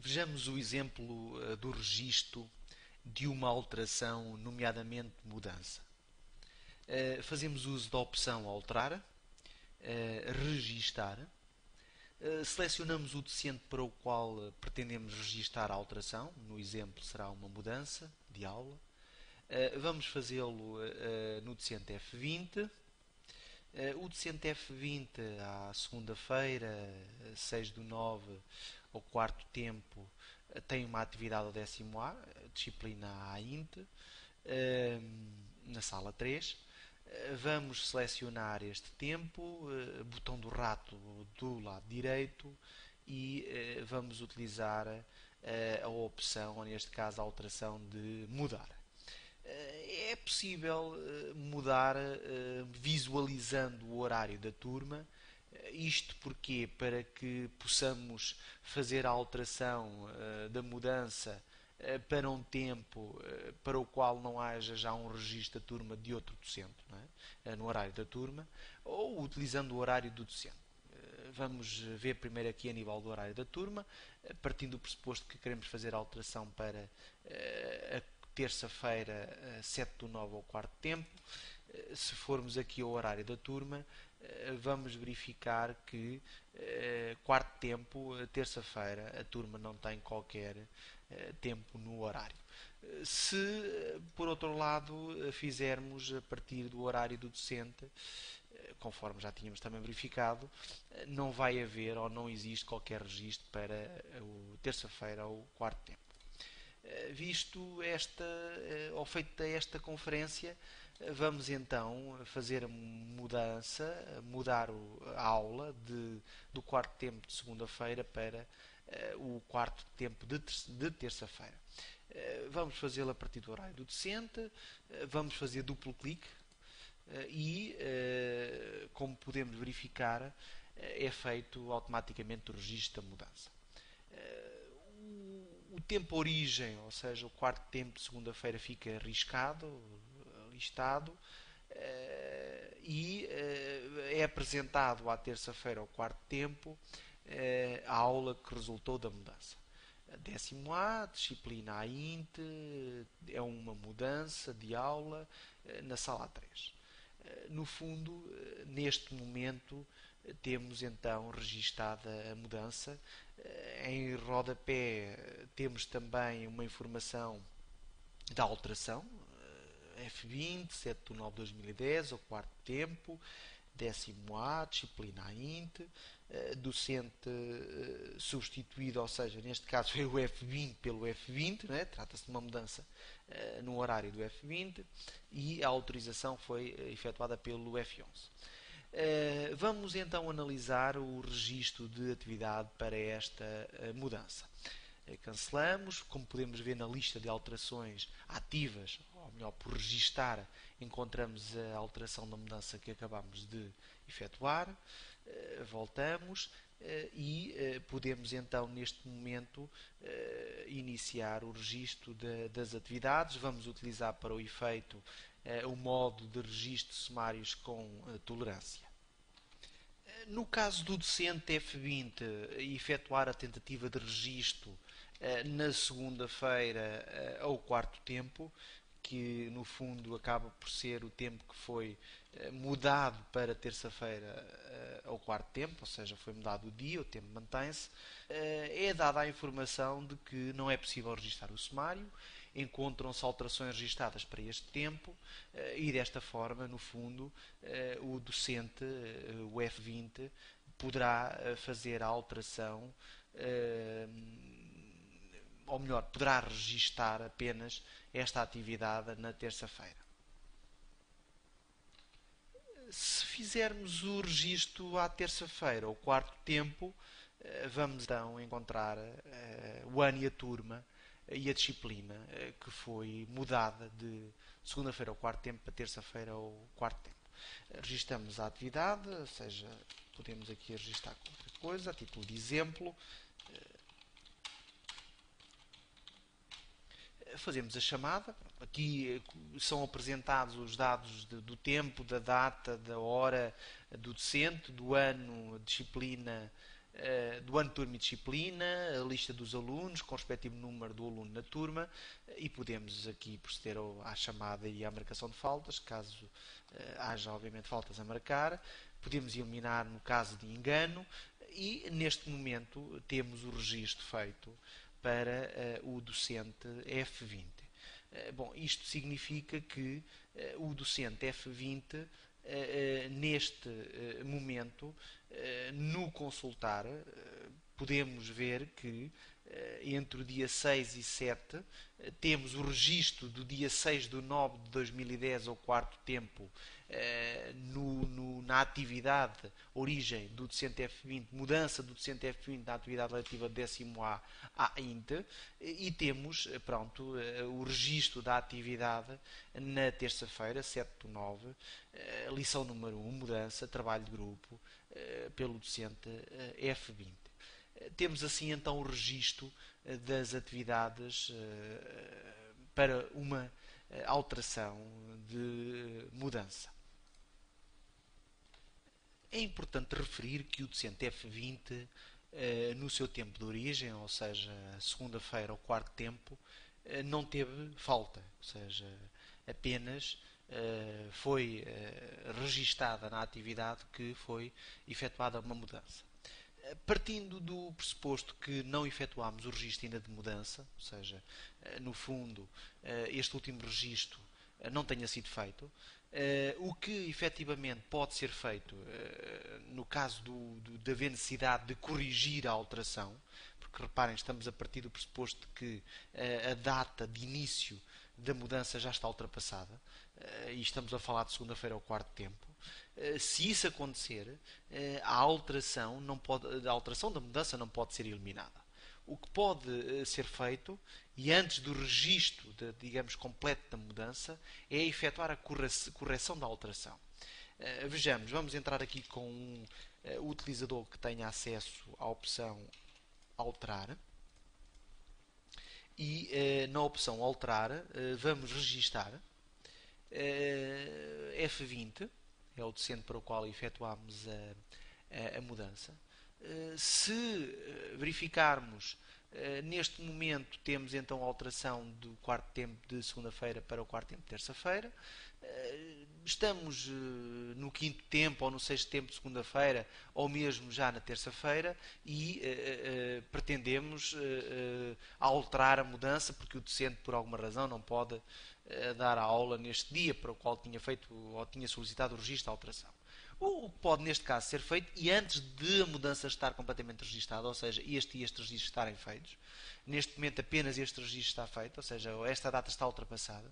Vejamos o exemplo do registro de uma alteração, nomeadamente mudança. Fazemos uso da opção alterar, registar. Selecionamos o docente para o qual pretendemos registar a alteração. No exemplo será uma mudança de aula. Vamos fazê-lo no docente F20. O docente F20 à segunda-feira, 6/9, ao quarto tempo, tem uma atividade ao 10º A, disciplina AINT, na sala 3. Vamos selecionar este tempo, botão do rato do lado direito, e vamos utilizar a opção, ou neste caso a alteração de mudar. É possível mudar visualizando o horário da turma. Isto porque para que possamos fazer a alteração da mudança para um tempo para o qual não haja já um registro da turma de outro docente, não é? No horário da turma, ou utilizando o horário do docente. Vamos ver primeiro aqui a nível do horário da turma, partindo do pressuposto que queremos fazer a alteração para a terça-feira, 7/9 ao quarto tempo. Se formos aqui ao horário da turma, vamos verificar que quarto tempo, terça-feira, a turma não tem qualquer tempo no horário. Se, por outro lado, fizermos a partir do horário do docente, conforme já tínhamos também verificado, não vai haver ou não existe qualquer registro para o terça-feira ou quarto tempo. Visto esta, ou feita esta conferência, vamos então fazer a mudança, mudar a aula do quarto tempo de segunda-feira para o quarto tempo de terça-feira. Vamos fazê-lo a partir do horário do docente, vamos fazer duplo clique e, como podemos verificar, é feito automaticamente o registro da mudança. O tempo origem, ou seja, o quarto tempo de segunda-feira, fica listado, e é apresentado à terça-feira, ao quarto tempo, a aula que resultou da mudança. 10º A, disciplina AINT, é uma mudança de aula na sala 3. No fundo, neste momento, temos então registada a mudança. Em rodapé temos também uma informação da alteração, F20, 7/9/2010, ao quarto tempo, 10º A, disciplina AINT, docente substituído, ou seja, neste caso foi o F20 pelo F20, né? Trata-se de uma mudança no horário do F20, e a autorização foi efetuada pelo F11. Vamos então analisar o registro de atividade para esta mudança. Cancelamos, como podemos ver na lista de alterações ativas, ou melhor, por registar, encontramos a alteração da mudança que acabamos de efetuar. Voltamos e podemos então neste momento iniciar o registro das atividades. Vamos utilizar para o efeito o modo de registro de sumários com tolerância. No caso do docente F20 efetuar a tentativa de registro na segunda-feira ao quarto tempo, que no fundo acaba por ser o tempo que foi mudado para terça-feira ao quarto tempo, ou seja, foi mudado o dia, o tempo mantém-se, é dada a informação de que não é possível registrar o sumário, encontram-se alterações registadas para este tempo, e desta forma, no fundo, o docente, o F20, poderá fazer a alteração, ou melhor, poderá registar apenas esta atividade na terça-feira. Se fizermos o registro à terça-feira, ao quarto tempo, vamos então encontrar o ano e a turma e a disciplina que foi mudada de segunda-feira ao quarto tempo para terça-feira ao quarto tempo. Registramos a atividade, ou seja, podemos aqui registrar qualquer coisa, a título de exemplo. Fazemos a chamada. Aqui são apresentados os dados do tempo, da data, da hora do docente, do ano, a disciplina do ano de turma e disciplina, a lista dos alunos, com o respectivo número do aluno na turma, e podemos aqui proceder à chamada e à marcação de faltas, caso haja obviamente faltas a marcar. Podemos eliminar no caso de engano e neste momento temos o registro feito para o docente F20. Bom, isto significa que o docente F20 neste momento, no consultar, podemos ver que entre o dia 6 e 7 temos o registro do dia 6 de 9 de 2010 ao quarto tempo na atividade origem do docente F20, mudança do docente F20 na atividade letiva de 10º A INTE, e temos pronto, o registro da atividade na terça-feira, 7 de 9, lição número 1, mudança, trabalho de grupo, pelo docente F20. Temos assim então o registro das atividades para uma alteração de mudança. É importante referir que o docente F20, no seu tempo de origem, ou seja, segunda-feira ou quarto tempo, não teve falta, ou seja, apenas foi registada na atividade que foi efetuada uma mudança. Partindo do pressuposto que não efetuámos o registro ainda de mudança, ou seja, no fundo, este último registro não tenha sido feito, o que efetivamente pode ser feito no caso de haver necessidade de corrigir a alteração, porque reparem, estamos a partir do pressuposto de que a data de início da mudança já está ultrapassada, e estamos a falar de segunda-feira ao quarto tempo. Se isso acontecer, a alteração da mudança não pode ser eliminada. O que pode ser feito, e antes do registro, digamos, completo da mudança, é efetuar a correção da alteração. Vejamos, vamos entrar aqui com um utilizador que tenha acesso à opção alterar. E na opção alterar, vamos registar F20, é o docente para o qual efetuámos a mudança. Se verificarmos, neste momento temos então a alteração do quarto tempo de segunda-feira para o quarto tempo de terça-feira. Estamos no quinto tempo ou no sexto tempo de segunda-feira, ou mesmo já na terça-feira, e pretendemos alterar a mudança, porque o docente por alguma razão não pode dar a aula neste dia para o qual tinha feito ou tinha solicitado o registro da alteração. O que pode neste caso ser feito, e antes de a mudança estar completamente registada, ou seja, este e este registro estarem feitos, neste momento apenas este registro está feito, ou seja, esta data está ultrapassada,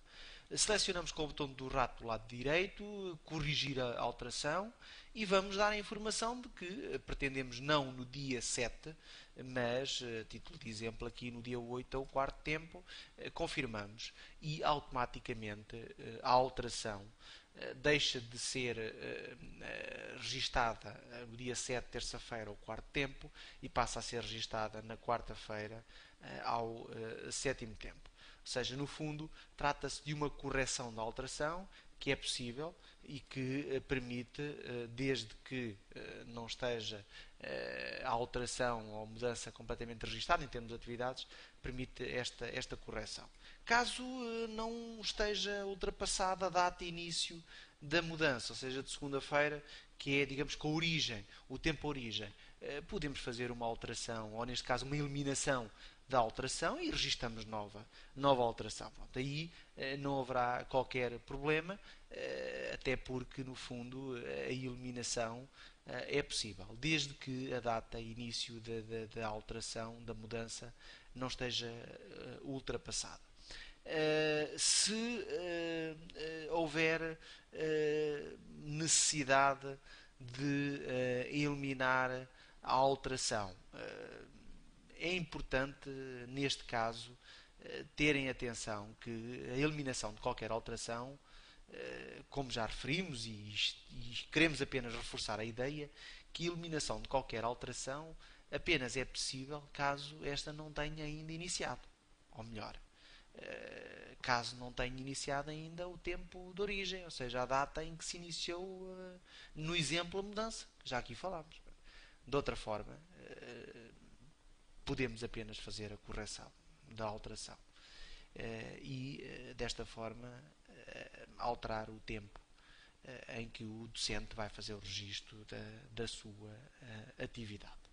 selecionamos com o botão do rato do lado direito, corrigir a alteração, e vamos dar a informação de que pretendemos não no dia 7, mas, a título de exemplo, aqui no dia 8 ao quarto tempo, confirmamos, e automaticamente a alteração deixa de ser registada no dia 7, terça-feira, ao quarto tempo, e passa a ser registada na quarta-feira, ao sétimo tempo. Ou seja, no fundo, trata-se de uma correção da alteração que é possível e que permite, desde que não esteja a alteração ou mudança completamente registada em termos de atividades, permite esta correção. Caso não esteja ultrapassada a data de início da mudança, ou seja, de segunda-feira, que é, digamos, com a origem, o tempo origem, podemos fazer uma alteração, ou neste caso uma eliminação da alteração, e registramos nova alteração. Pronto, aí não haverá qualquer problema, até porque, no fundo, a eliminação é possível, desde que a data e início da alteração, da mudança, não esteja ultrapassada. Se houver necessidade de eliminar a alteração, é importante, neste caso, terem atenção que a eliminação de qualquer alteração, como já referimos, e queremos apenas reforçar a ideia, que a eliminação de qualquer alteração apenas é possível caso esta não tenha ainda iniciado. Ou melhor, caso não tenha iniciado ainda o tempo de origem, ou seja, a data em que se iniciou, no exemplo, a mudança, que já aqui falámos. De outra forma, podemos apenas fazer a correção da alteração e, desta forma, alterar o tempo em que o docente vai fazer o registro da sua atividade.